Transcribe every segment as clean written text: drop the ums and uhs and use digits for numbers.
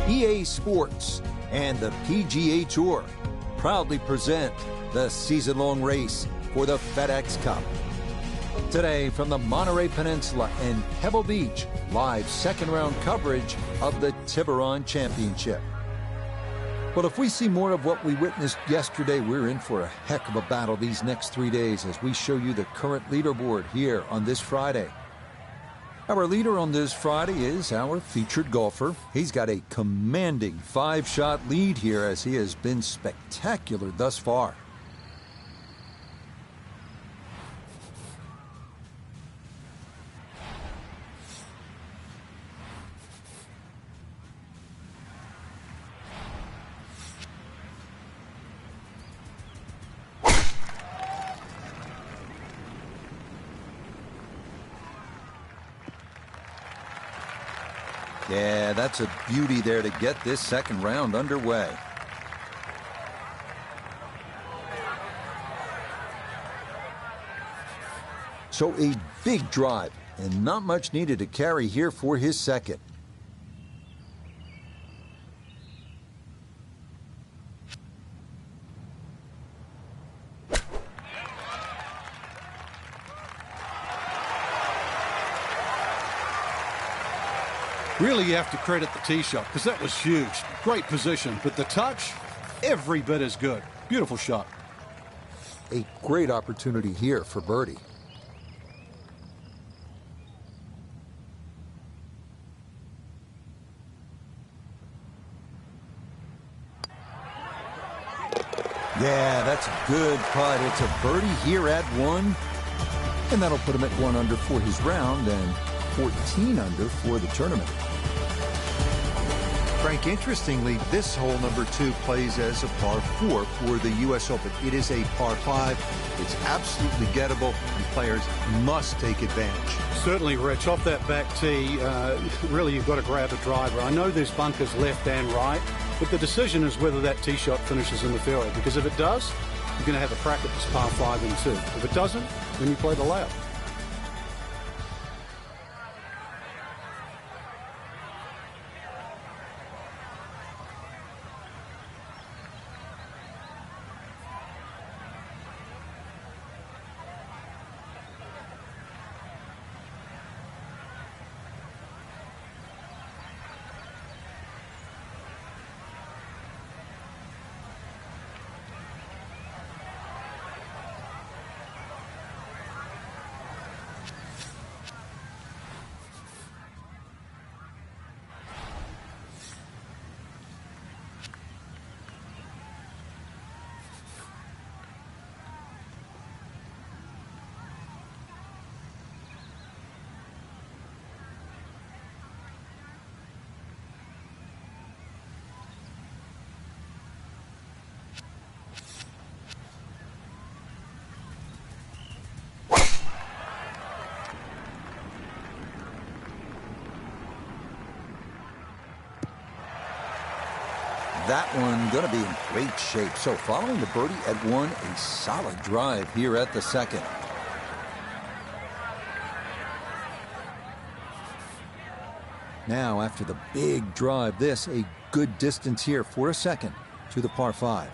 EA Sports and the PGA Tour proudly present the season-long race for the FedEx Cup. Today, from the Monterey Peninsula and Pebble Beach, live second-round coverage of the Tiburon Championship. Well, if we see more of what we witnessed yesterday, we're in for a heck of a battle these next 3 days as we show you the current leaderboard here on this Friday. Our leader on this Friday is our featured golfer. He's got a commanding 5-shot lead here as he has been spectacular thus far. Yeah, that's a beauty there to get this second round underway. So a big drive and not much needed to carry here for his second. Really, you have to credit the tee shot because that was huge. Great position, but the touch, every bit as good. Beautiful shot. A great opportunity here for birdie. Yeah, that's a good putt. It's a birdie here at 1. And that'll put him at 1 under for his round and 14 under for the tournament. Frank, interestingly, this hole number 2 plays as a par 4 for the U.S. Open. It is a par 5. It's absolutely gettable, and players must take advantage. Certainly, Rich. Off that back tee, really you've got to grab a driver. I know there's bunkers left and right, but the decision is whether that tee shot finishes in the fairway, because if it does, you're going to have a crack at this par 5 and 2. If it doesn't, then you play the layup. That one going to be in great shape. So following the birdie at 1, a solid drive here at the second. Now after the big drive, this a good distance here for a second to the par 5.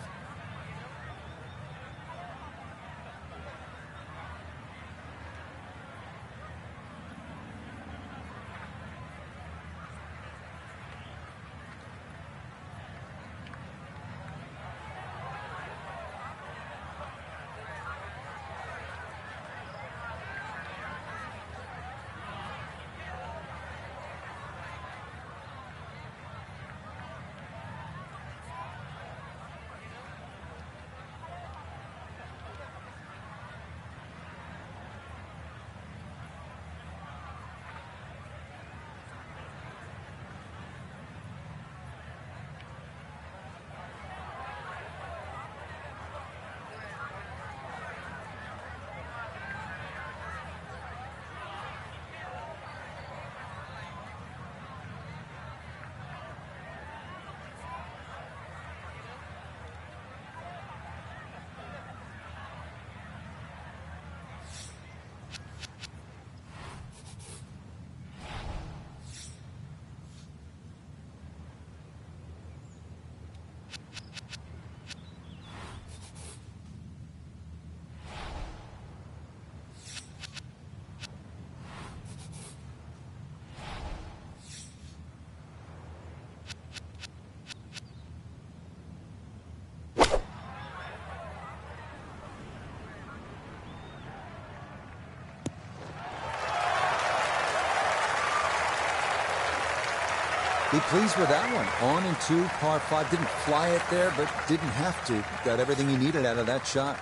Be pleased with that one. On and two, par 5. Didn't fly it there, but didn't have to. Got everything he needed out of that shot.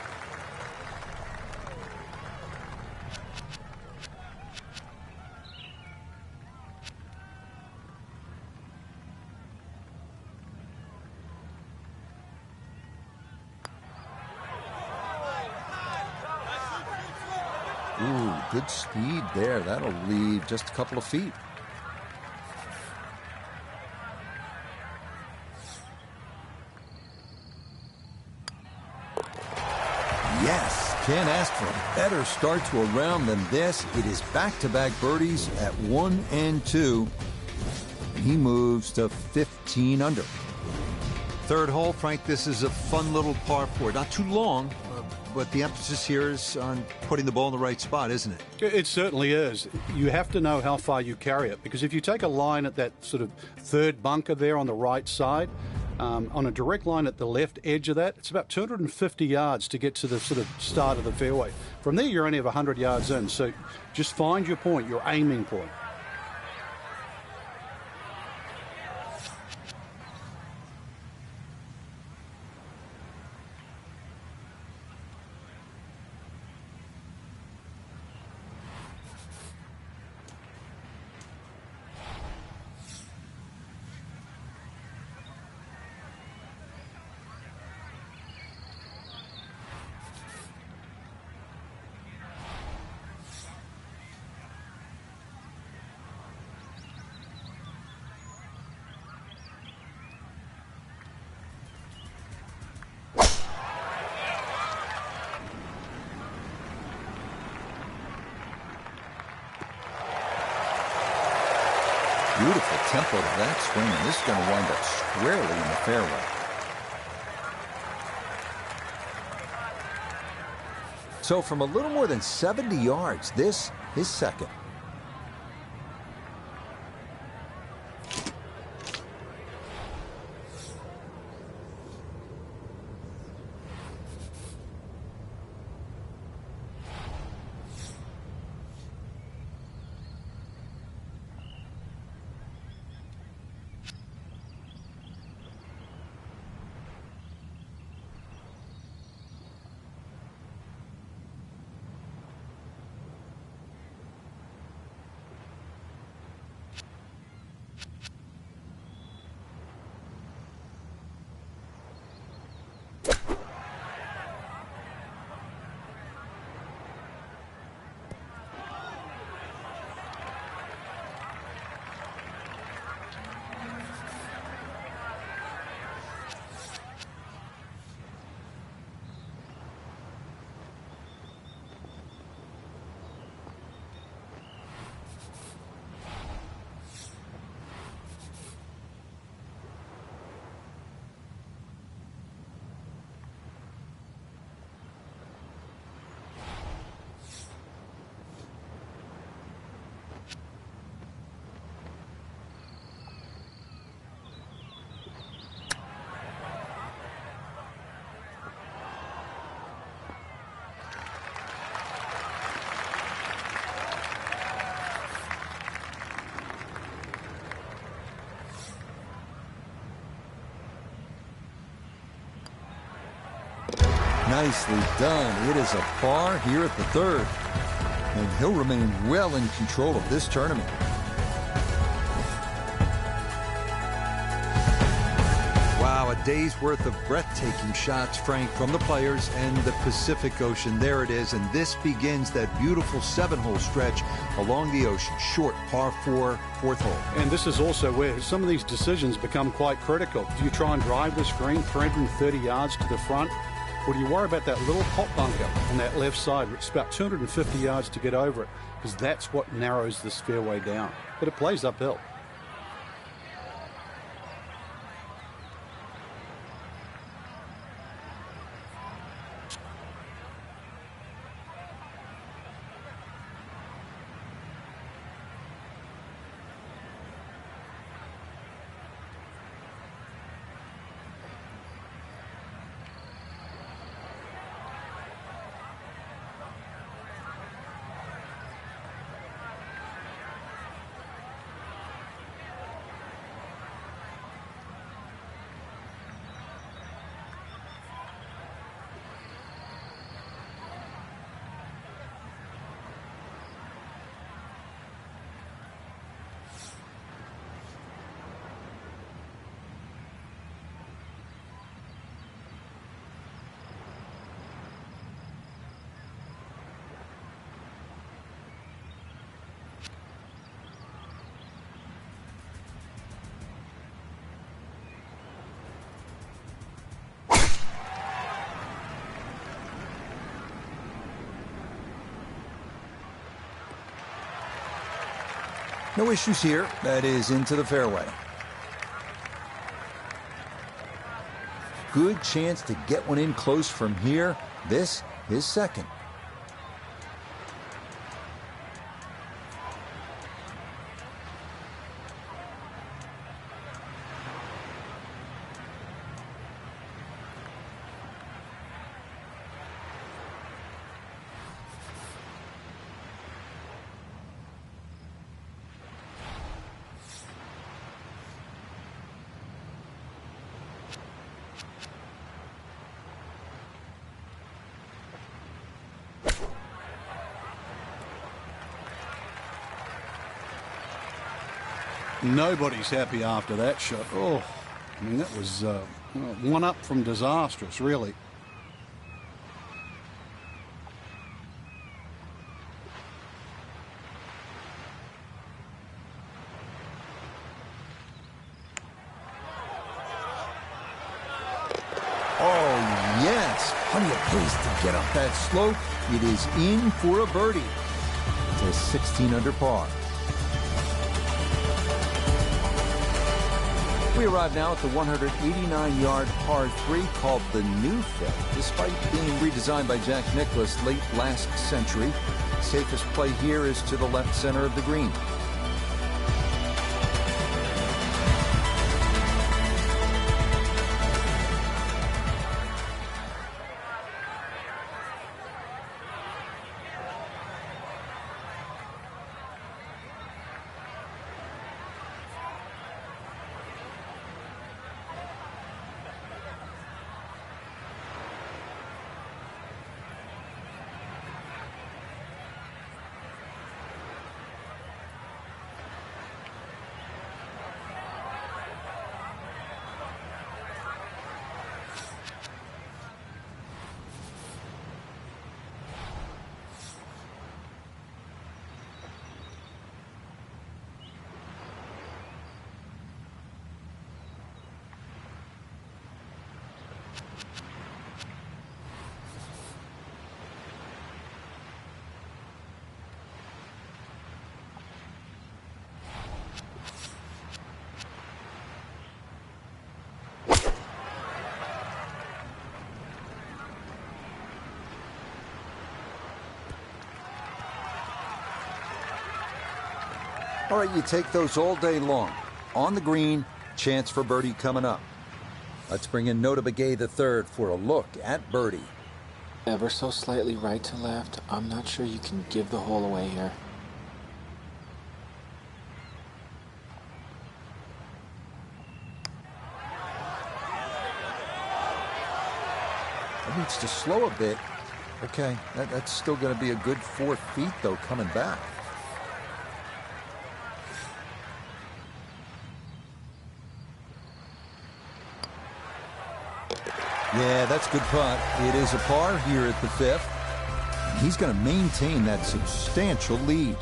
Ooh, good speed there. That'll leave just a couple of feet. Yes, can't ask for a better start to a round than this. It is back-to-back birdies at 1 and 2. And he moves to 15 under. Third hole, Frank, this is a fun little par 4. Not too long, but the emphasis here is on putting the ball in the right spot, isn't it? It certainly is. You have to know how far you carry it, because if you take a line at that sort of third bunker there on the right side, on a direct line at the left edge of that, it's about 250 yards to get to the sort of start of the fairway. From there, you're only 100 yards in, so just find your point, your aiming point. Beautiful tempo to that swing, and this is going to wind up squarely in the fairway. So from a little more than 70 yards, this is second. Nicely done. It is a par here at the third, and he'll remain well in control of this tournament. Wow, a day's worth of breathtaking shots, Frank, from the players and the Pacific Ocean. There it is, and this begins that beautiful 7-hole stretch along the ocean. Short par 4, fourth hole. And this is also where some of these decisions become quite critical. Do you try and drive this green 330 yards to the front? Or do you worry about that little pot bunker on that left side, which is about 250 yards to get over it, because that's what narrows this fairway down. But it plays uphill. No issues here. That is into the fairway. Good chance to get one in close from here. This is second. Nobody's happy after that shot. Oh, I mean, that was one up from disastrous, really. Oh, yes. Plenty of pace to get up that slope. It is in for a birdie. It's a 16 under par. We arrive now at the 189-yard par 3 called the New Fit. Despite being redesigned by Jack Nicklaus late last century, safest play here is to the left center of the green. All right, you take those all day long. On the green, chance for birdie coming up. Let's bring in Nota Begay III for a look at birdie. Ever so slightly right to left. I'm not sure you can give the hole away here. It needs to slow a bit. Okay, that's still going to be a good 4 feet, though, coming back. Yeah, that's good putt. It is a par here at the 5th. He's going to maintain that substantial lead.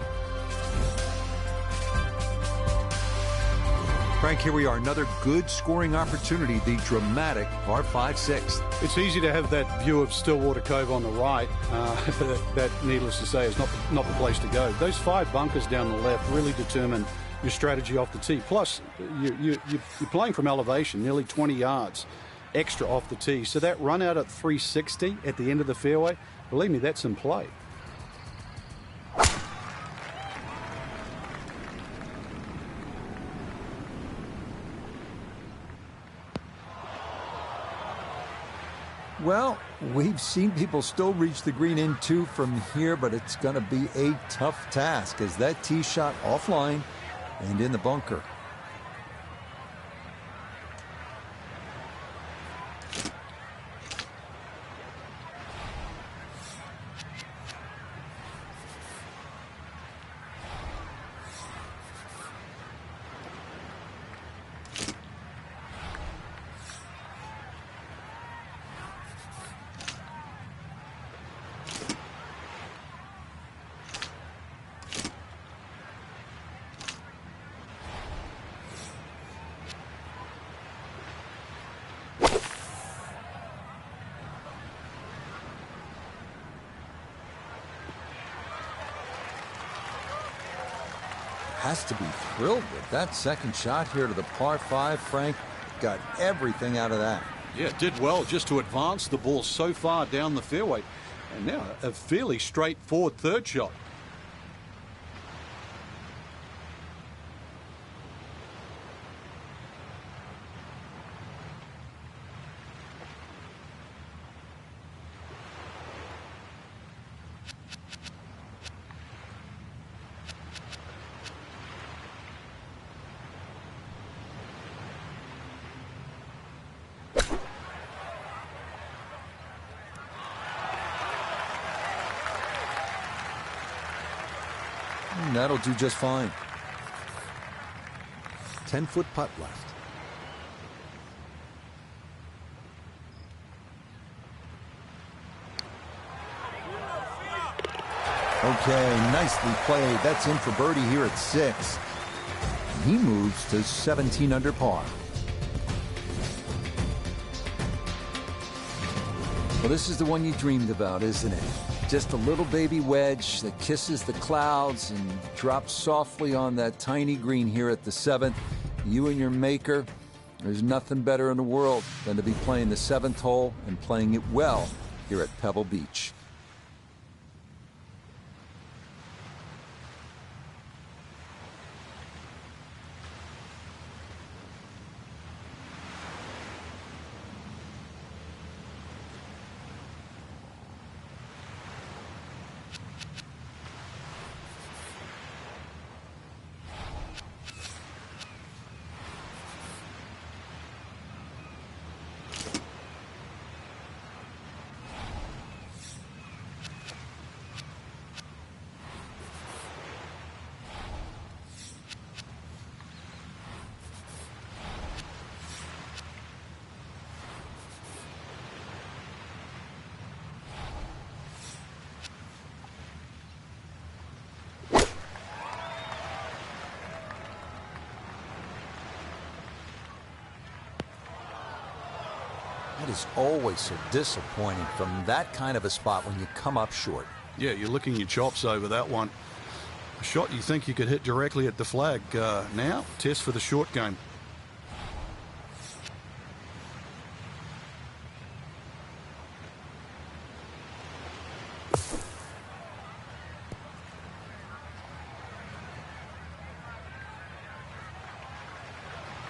Frank, here we are. Another good scoring opportunity. The dramatic par 5/6. It's easy to have that view of Stillwater Cove on the right. That, needless to say, is not the place to go. Those 5 bunkers down the left really determine your strategy off the tee. Plus, you're playing from elevation, nearly 20 yards extra off the tee. So that run out at 360 at the end of the fairway, believe me, that's in play. Well, we've seen people still reach the green in 2 from here, but it's going to be a tough task as that tee shot offline and in the bunker. has to be thrilled with that second shot here to the par 5. Frank got everything out of that. Yeah, did well just to advance the ball so far down the fairway. And now a fairly straightforward third shot. And that'll do just fine. 10-foot putt left. Okay, nicely played. That's in for birdie here at 6. He moves to 17 under par. Well, this is the one you dreamed about, isn't it? Just a little baby wedge that kisses the clouds and drops softly on that tiny green here at the 7th. You and your maker, there's nothing better in the world than to be playing the 7th hole and playing it well here at Pebble Beach. That is always so disappointing from that kind of a spot when you come up short. Yeah, you're licking your chops over that one. A shot you think you could hit directly at the flag. Now, test for the short game.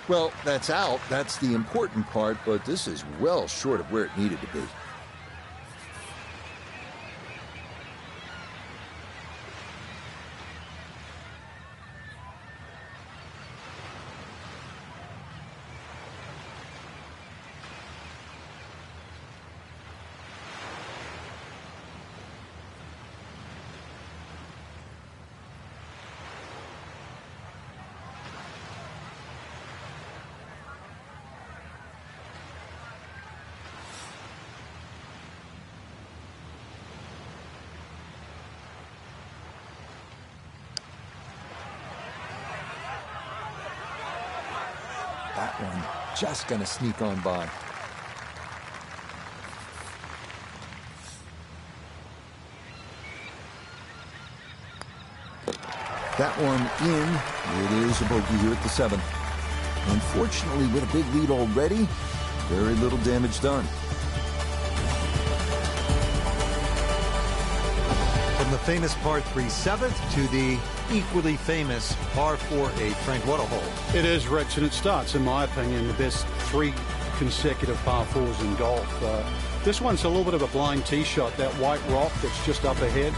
Well, that's out. That's the important part, but this is well short of where it needed to be. That one just going to sneak on by. That one in. It is a bogey here at the 7th. Unfortunately, with a big lead already, very little damage done. From the famous par 3 7th to the equally famous par 4 8. Frank, what a hole. It is, Rich, and it starts, in my opinion, the best 3 consecutive par 4s in golf. This one's a little bit of a blind tee shot. That white rock that's just up ahead,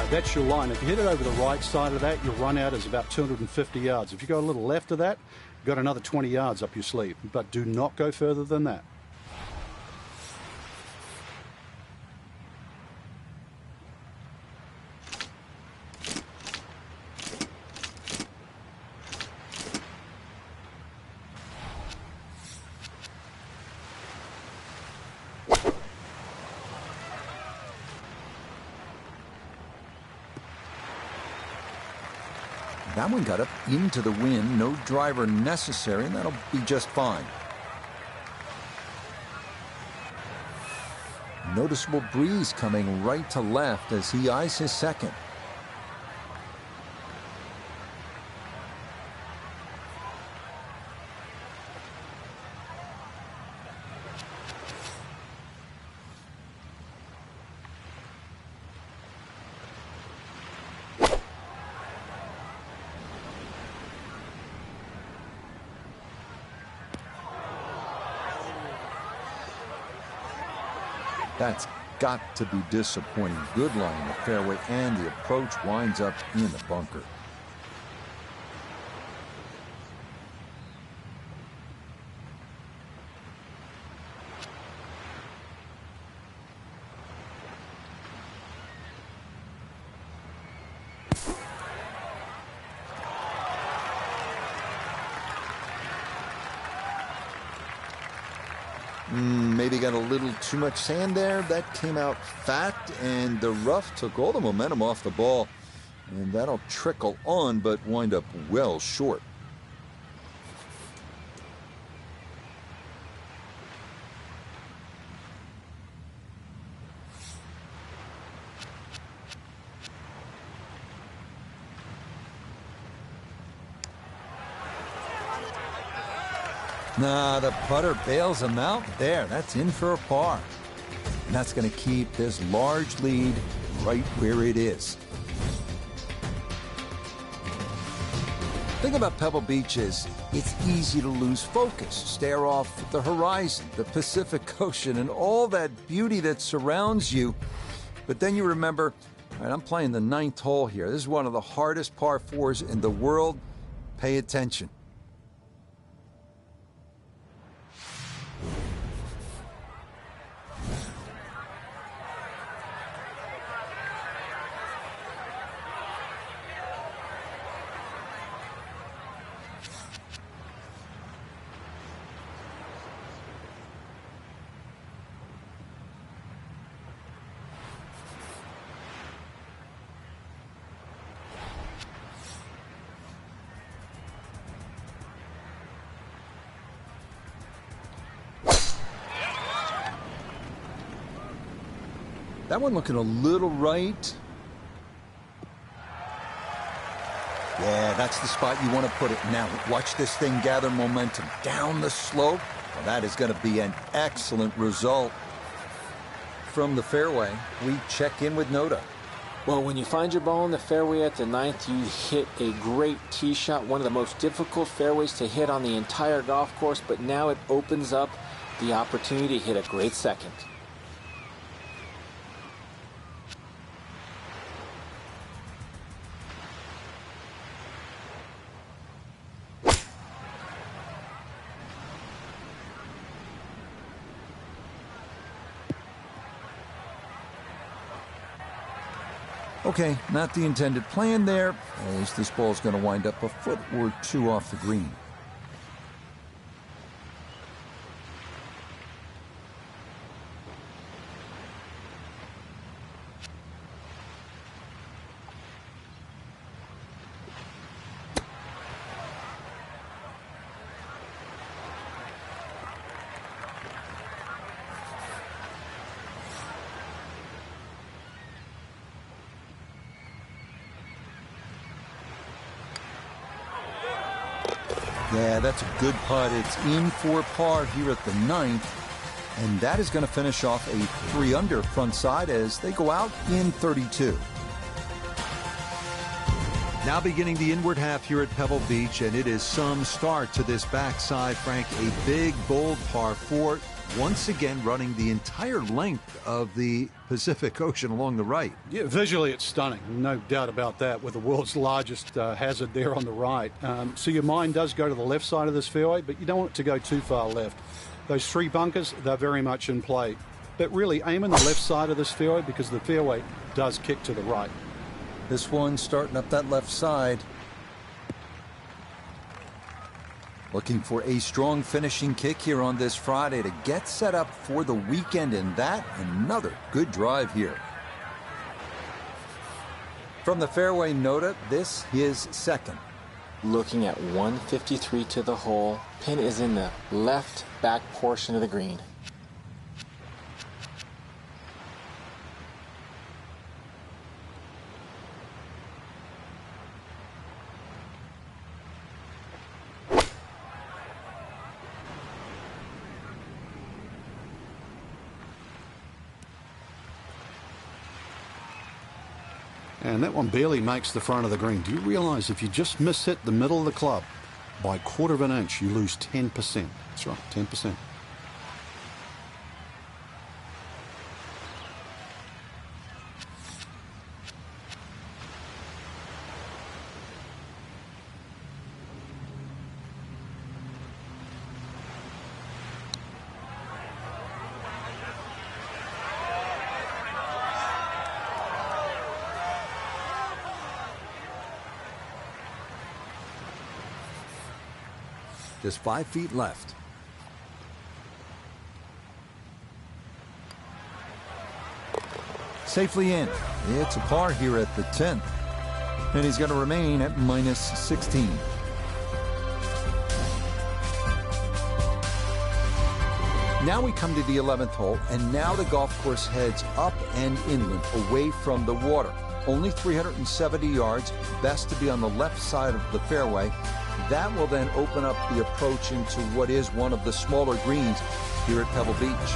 that's your line. If you hit it over the right side of that, your run out is about 250 yards. If you go a little left of that, you've got another 20 yards up your sleeve. But do not go further than that. That one got up into the wind, no driver necessary, and that'll be just fine. Noticeable breeze coming right to left as he eyes his second. That's got to be disappointing. Good line in the fairway, and the approach winds up in the bunker. Maybe got a little too much sand there. That came out fat, and the rough took all the momentum off the ball. And that'll trickle on, but wind up well short. Nah, the putter bails him out there. That's in for a par. And that's going to keep this large lead right where it is. The thing about Pebble Beach is it's easy to lose focus, stare off at the horizon, the Pacific Ocean, and all that beauty that surrounds you. But then you remember, all right, I'm playing the 9th hole here. This is one of the hardest par 4s in the world. Pay attention. That one looking a little right. Yeah, that's the spot you want to put it. Now, watch this thing gather momentum down the slope. Well, that is going to be an excellent result. From the fairway, we check in with Noda. Well, when you find your ball in the fairway at the 9th, you hit a great tee shot, one of the most difficult fairways to hit on the entire golf course, but now it opens up the opportunity to hit a great second. Okay, not the intended plan there, as this ball's going to wind up a foot or two off the green. Yeah, that's a good putt. It's in for par here at the 9th. And that is going to finish off a 3-under front side as they go out in 32. Now beginning the inward half here at Pebble Beach, and it is some start to this backside, Frank. A big, bold par 4, once again running the entire length of the Pacific Ocean along the right. Yeah, visually it's stunning, no doubt about that, with the world's largest hazard there on the right. So your mind does go to the left side of this fairway, but you don't want it to go too far left. Those 3 bunkers, they're very much in play. But really aim in the left side of this fairway because the fairway does kick to the right. This one starting up that left side. Looking for a strong finishing kick here on this Friday to get set up for the weekend, and that another good drive here. From the fairway, Noda, this is second. Looking at 153 to the hole. Pin is in the left back portion of the green. And that one barely makes the front of the green. Do you realize if you just miss hit the middle of the club by 1/4 of an inch, you lose 10%. That's right, 10%. Just 5 feet left. Safely in. It's a par here at the 10th. And he's going to remain at minus 16. Now we come to the 11th hole, and now the golf course heads up and inland, away from the water. Only 370 yards, best to be on the left side of the fairway. That will then open up the approach into what is one of the smaller greens here at Pebble Beach.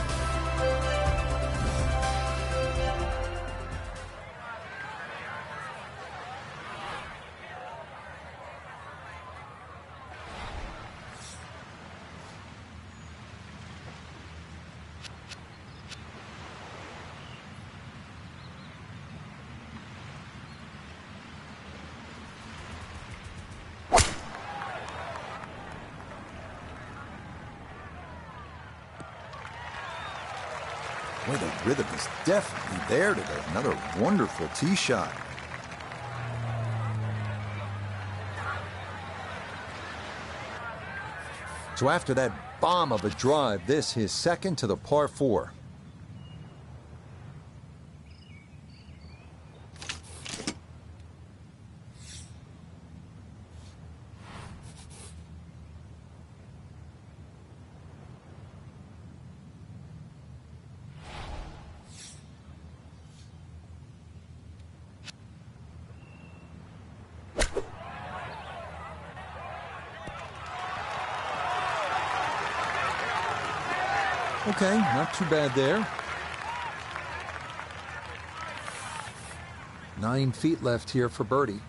Boy, the rhythm is definitely there today. Another wonderful tee shot. So after that bomb of a drive, this is second to the par 4. Okay, not too bad there. 9 feet left here for birdie.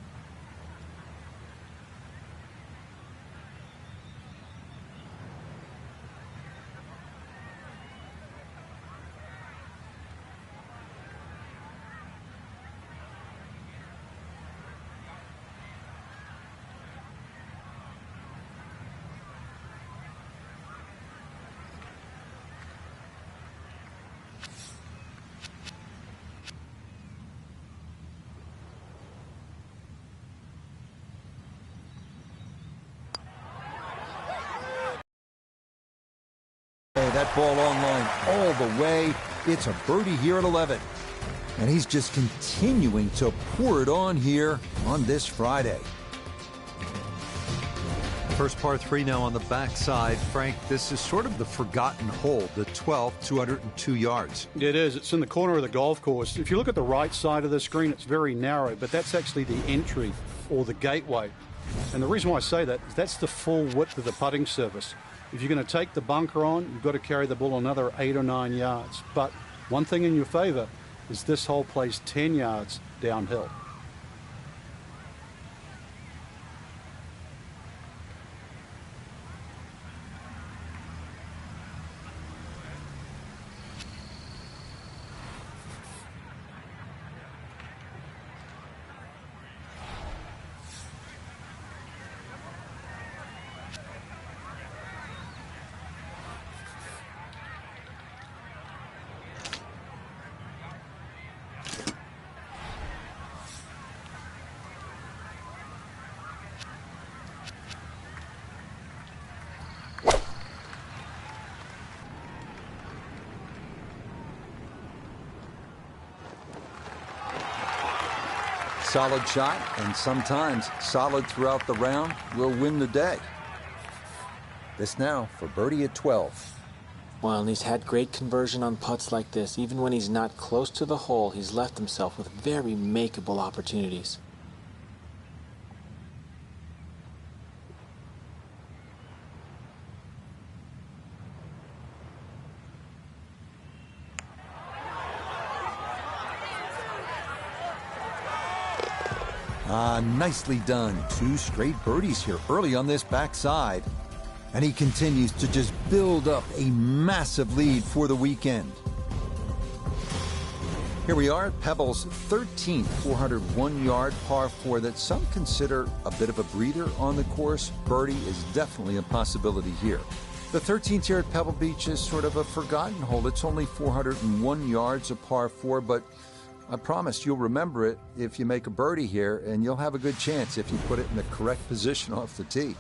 That ball on line all the way. It's a birdie here at 11. And he's just continuing to pour it on here on this Friday. First par 3 now on the backside. Frank, this is sort of the forgotten hole, the 12th, 202 yards. It is. It's in the corner of the golf course. If you look at the right side of the screen, it's very narrow, but that's actually the entry or the gateway. And the reason why I say that is that's the full width of the putting surface. If you're going to take the bunker on, you've got to carry the ball another 8 or 9 yards. But one thing in your favor is this hole plays 10 yards downhill. Solid shot, and sometimes solid throughout the round, will win the day. This now for birdie at 12. Well, and he's had great conversion on putts like this. Even when he's not close to the hole, he's left himself with very makeable opportunities. Nicely done. 2 straight birdies here early on this backside. And he continues to just build up a massive lead for the weekend. Here we are at Pebble's 13th 401-yard par 4 that some consider a bit of a breather on the course. Birdie is definitely a possibility here. The 13th here at Pebble Beach is sort of a forgotten hole. It's only 401 yards of par 4, but I promise you'll remember it if you make a birdie here, and you'll have a good chance if you put it in the correct position off the tee.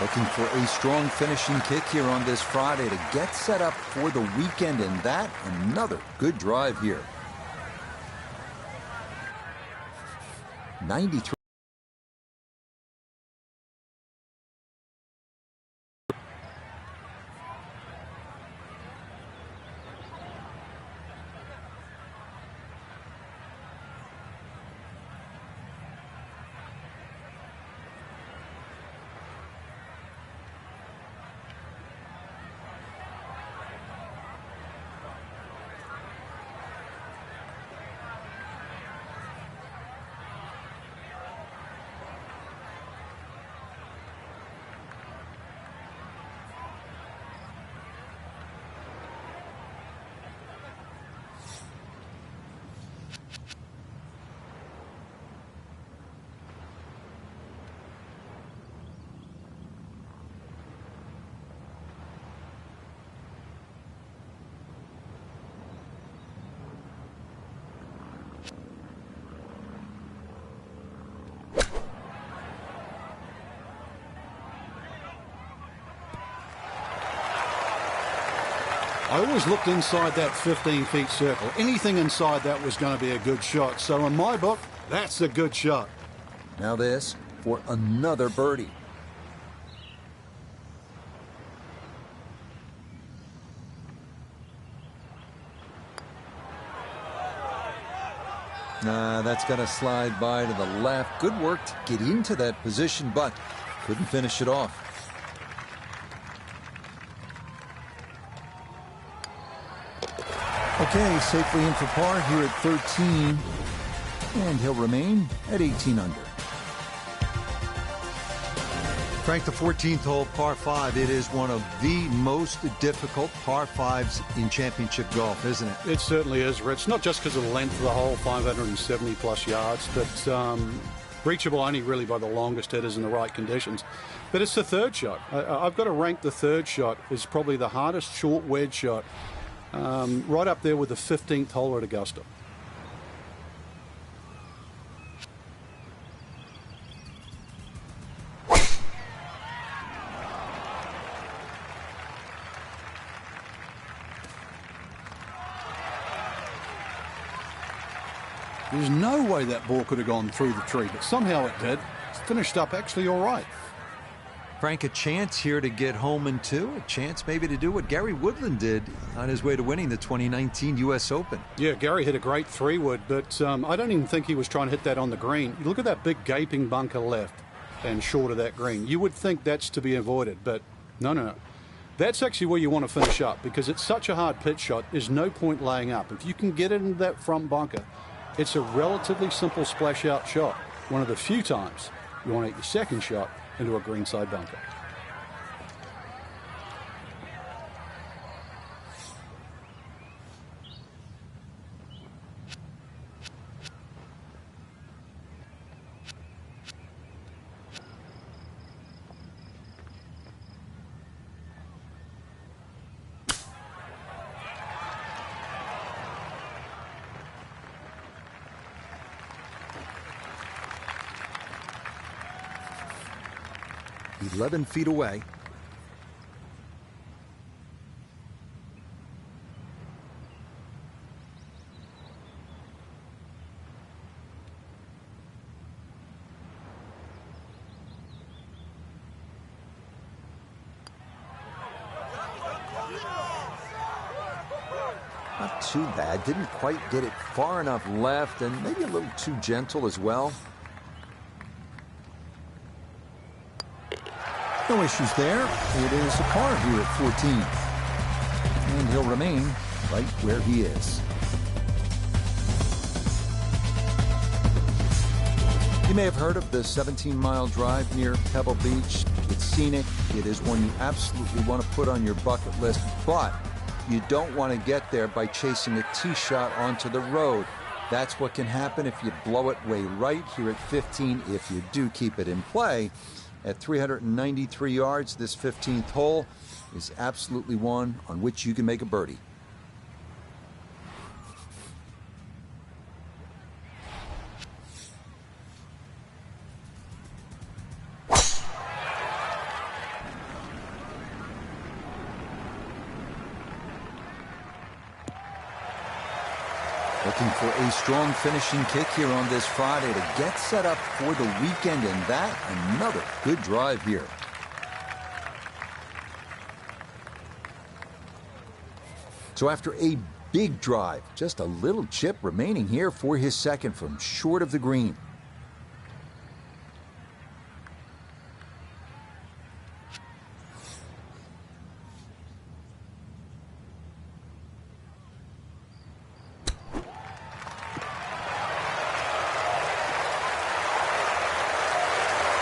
Looking for a strong finishing kick here on this Friday to get set up for the weekend, and that another good drive here. 93. I always looked inside that 15-feet circle. Anything inside that was going to be a good shot. So in my book, that's a good shot. Now this for another birdie. That's going to slide by to the left. Good work to get into that position, but couldn't finish it off. Okay, safely in for par here at 13, and he'll remain at 18 under. Frank, the 14th hole, par 5, it is one of the most difficult par 5s in championship golf, isn't it? It certainly is, Rich. Not just because of the length of the hole, 570-plus yards, but reachable only really by the longest hitters in the right conditions. But it's the third shot. I've got to rank the third shot as probably the hardest short wedge shot, right up there with the 15th hole at Augusta. There's no way that ball could have gone through the tree, but somehow it did. It's finished up actually all right. Frank, a chance here to get home in 2, a chance maybe to do what Gary Woodland did on his way to winning the 2019 U.S. Open. Yeah, Gary hit a great 3-wood, but I don't even think he was trying to hit that on the green. Look at that big gaping bunker left and short of that green. You would think that's to be avoided, but no. That's actually where you want to finish up because it's such a hard pitch shot. There's no point laying up. If you can get it into that front bunker, it's a relatively simple splash out shot. One of the few times you want to hit your second shot into a greenside bunker. He's 11 feet away. Not too bad. Didn't quite get it far enough left, and maybe a little too gentle as well. No issues there. It is a par here at 14. And he'll remain right where he is. You may have heard of the 17-mile drive near Pebble Beach. It's scenic. It is one you absolutely want to put on your bucket list, but you don't want to get there by chasing a tee shot onto the road. That's what can happen if you blow it way right here at 15, if you do keep it in play. At 393 yards, this 15th hole is absolutely one on which you can make a birdie. Looking for a strong finishing kick here on this Friday to get set up for the weekend, and that another good drive here. So after a big drive, just a little chip remaining here for his second from short of the green.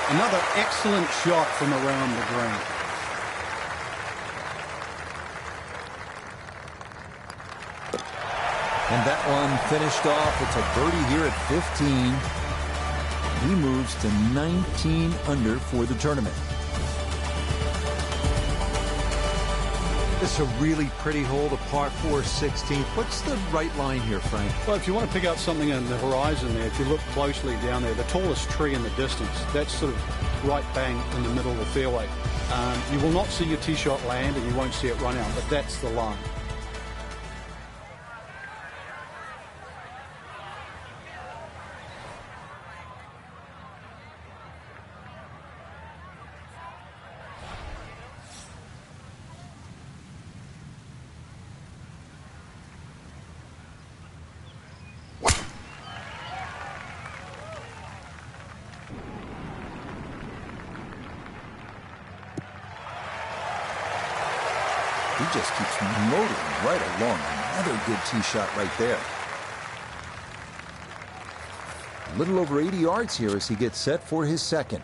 Another excellent shot from around the green. And that one finished off. It's a birdie here at 15. He moves to 19 under for the tournament. This is a really pretty hole, the par 4 16th. What's the right line here, Frank? Well, if you want to pick out something in the horizon there, if you look closely down there, the tallest tree in the distance, that's sort of right bang in the middle of the fairway. You will not see your tee shot land and you won't see it run out, but that's the line. He just keeps motoring right along. Another good tee shot right there. A little over 80 yards here as he gets set for his second.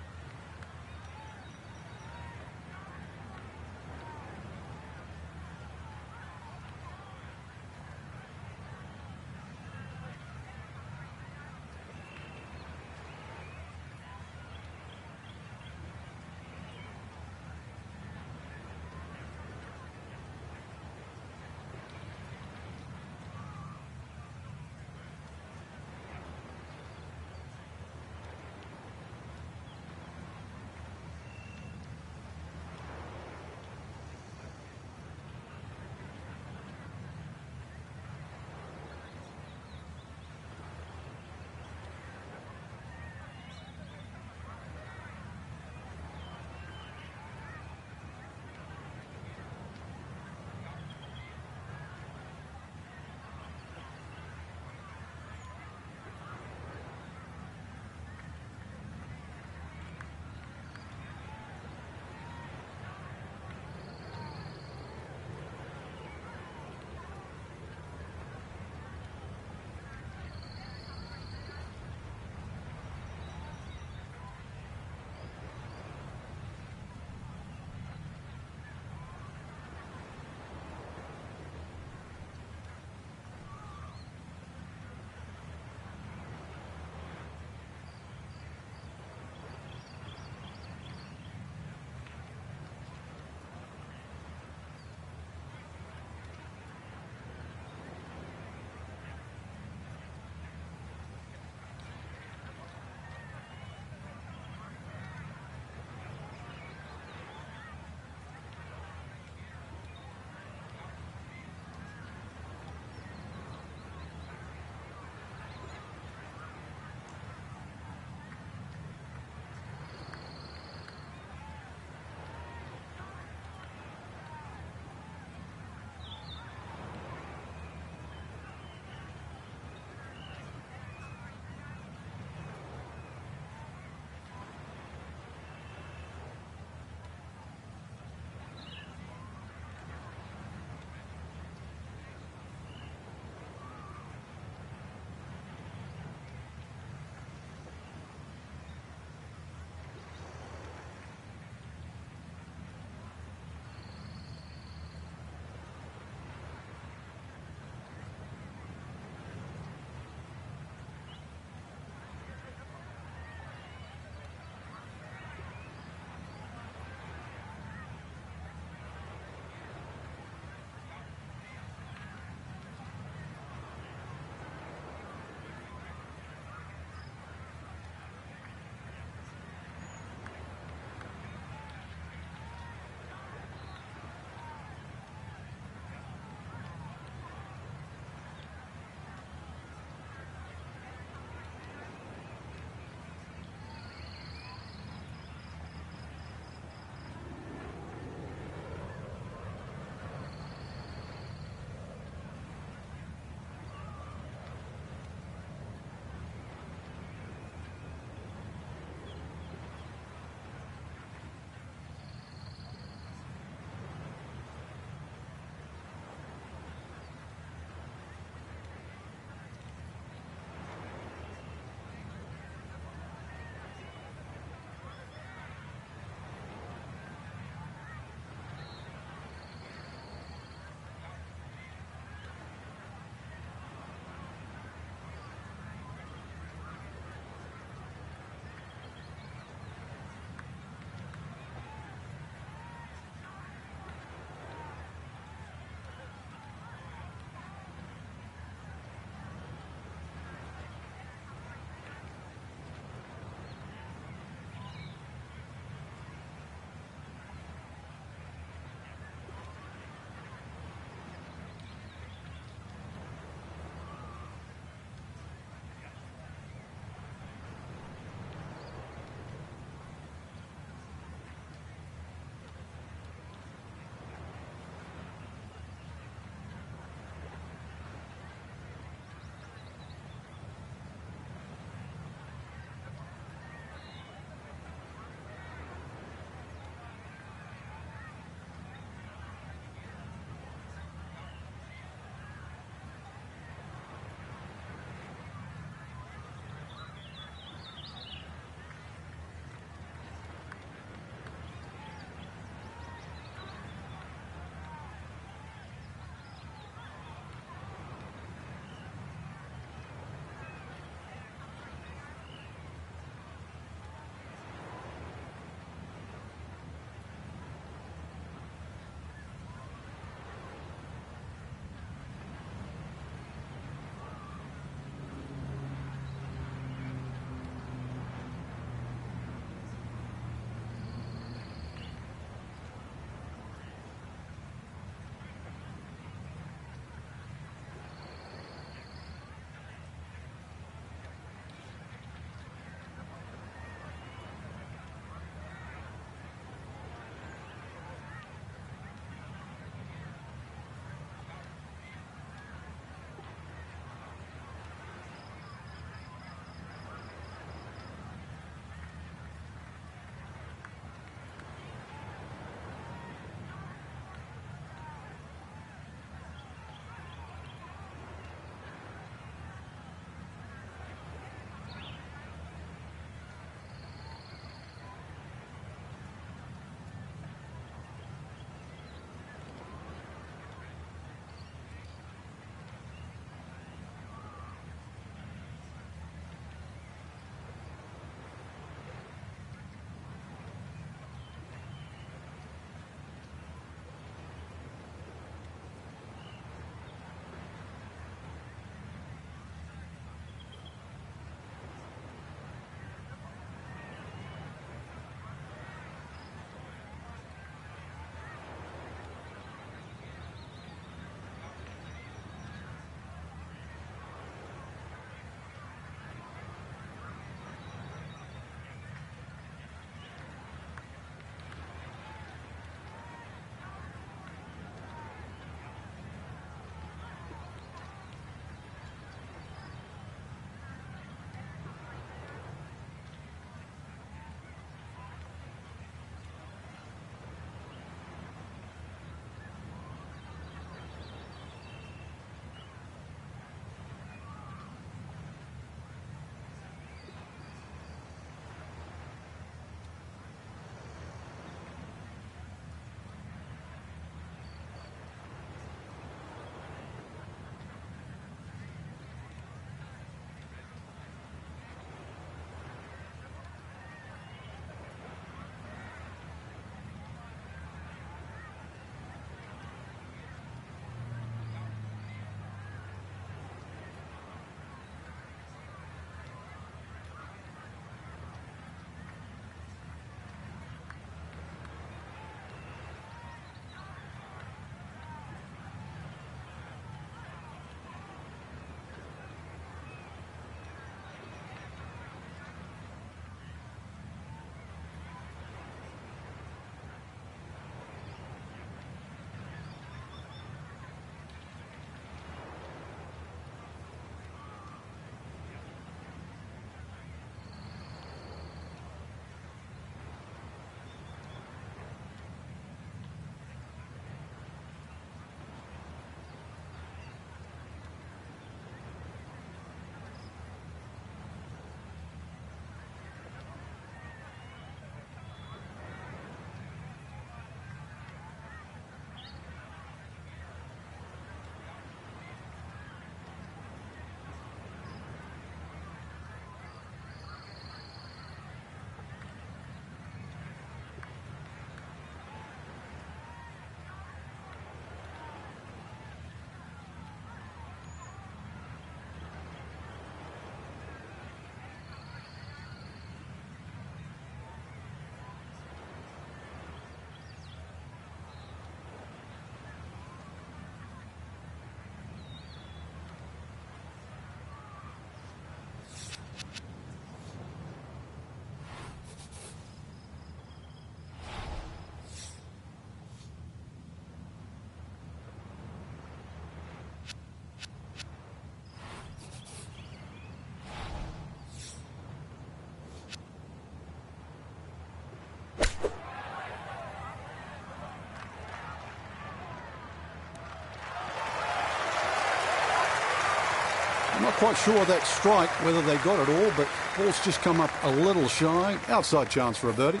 Not quite sure that strike, whether they got it all, but ball's just come up a little shy. Outside chance for a birdie.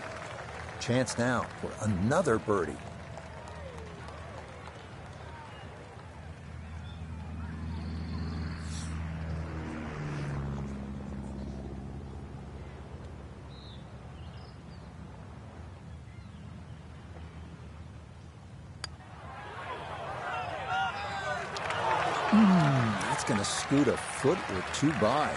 Chance now for another birdie. That's going to scoot a foot or two by.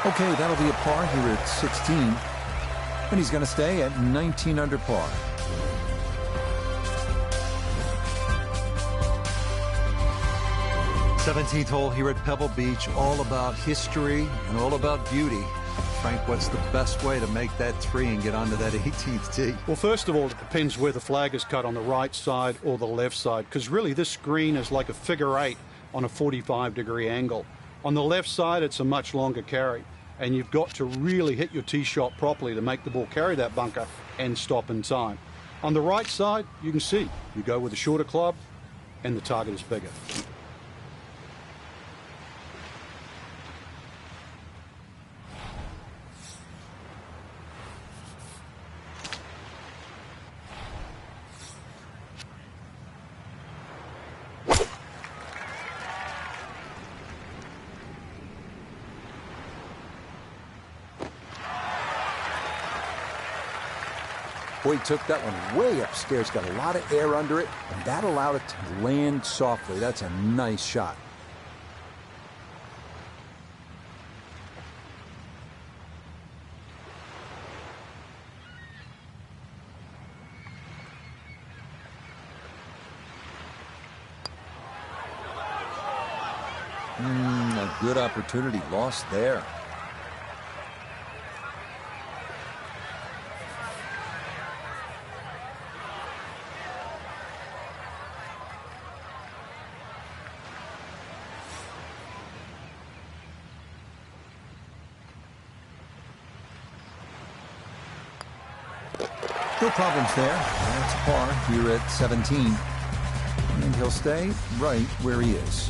Okay, that'll be a par here at 16. And he's going to stay at 19 under par. Seventeenth hole here at Pebble Beach, all about history and all about beauty. Frank, what's the best way to make that three and get onto that 18th tee? Well, first of all, it depends where the flag is cut, on the right side or the left side, because really this green is like a figure 8 on a 45-degree angle. On the left side, it's a much longer carry, and you've got to really hit your tee shot properly to make the ball carry that bunker and stop in time. On the right side, you can see you go with a shorter club and the target is bigger. Boy, he took that one way upstairs, got a lot of air under it, and that allowed it to land softly. That's a nice shot. A good opportunity lost there. No problems there. That's par here at 17. And he'll stay right where he is.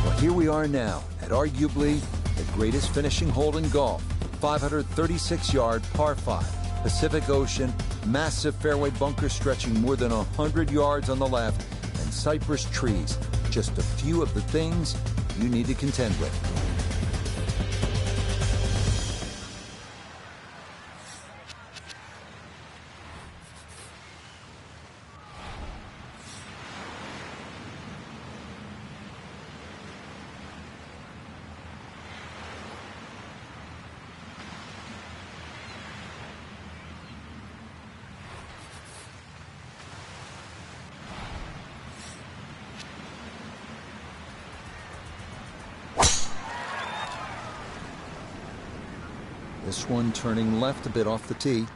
Well, here we are now at arguably the greatest finishing hole in golf. 536-yard par 5. Pacific Ocean, massive fairway bunker stretching more than 100 yards on the left, and cypress trees. Just a few of the things you need to contend with. This one turning left a bit off the tee.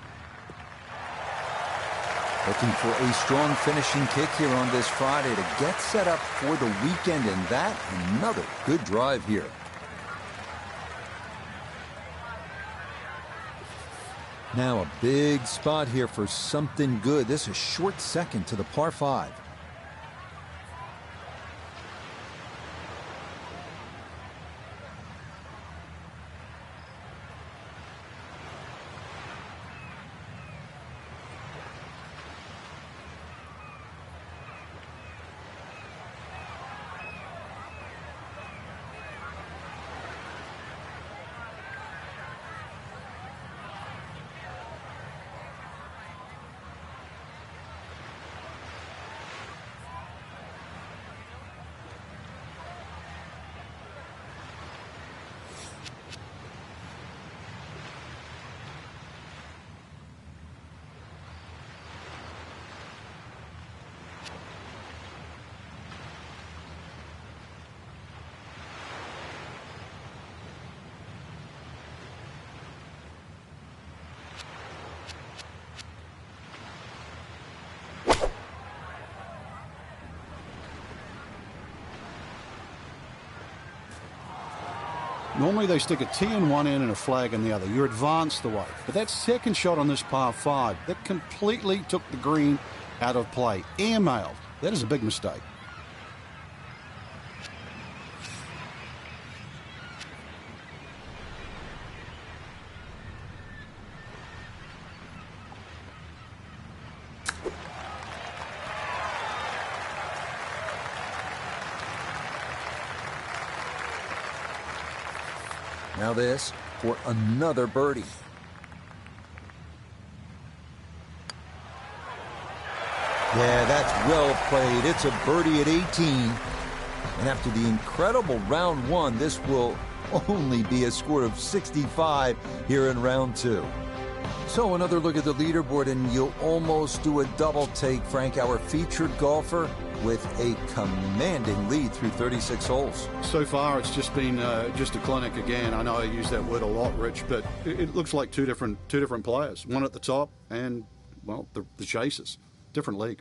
Looking for a strong finishing kick here on this Friday to get set up for the weekend, and that another good drive here. Now a big spot here for something good. This is short second to the par 5. Normally they stick a tee in one end and a flag in the other. You're advanced the way. But that second shot on this par 5, that completely took the green out of play. Airmailed. That is a big mistake. Now this for another birdie. Yeah, that's well played. It's a birdie at 18. And after the incredible round 1, this will only be a score of 65 here in round 2. So another look at the leaderboard, and you'll almost do a double take, Frank. Our featured golfer with a commanding lead through 36 holes. So far, it's just been just a clinic again. I know I use that word a lot, Rich, but it looks like two different players. One at the top and, well, the chasers. Different league.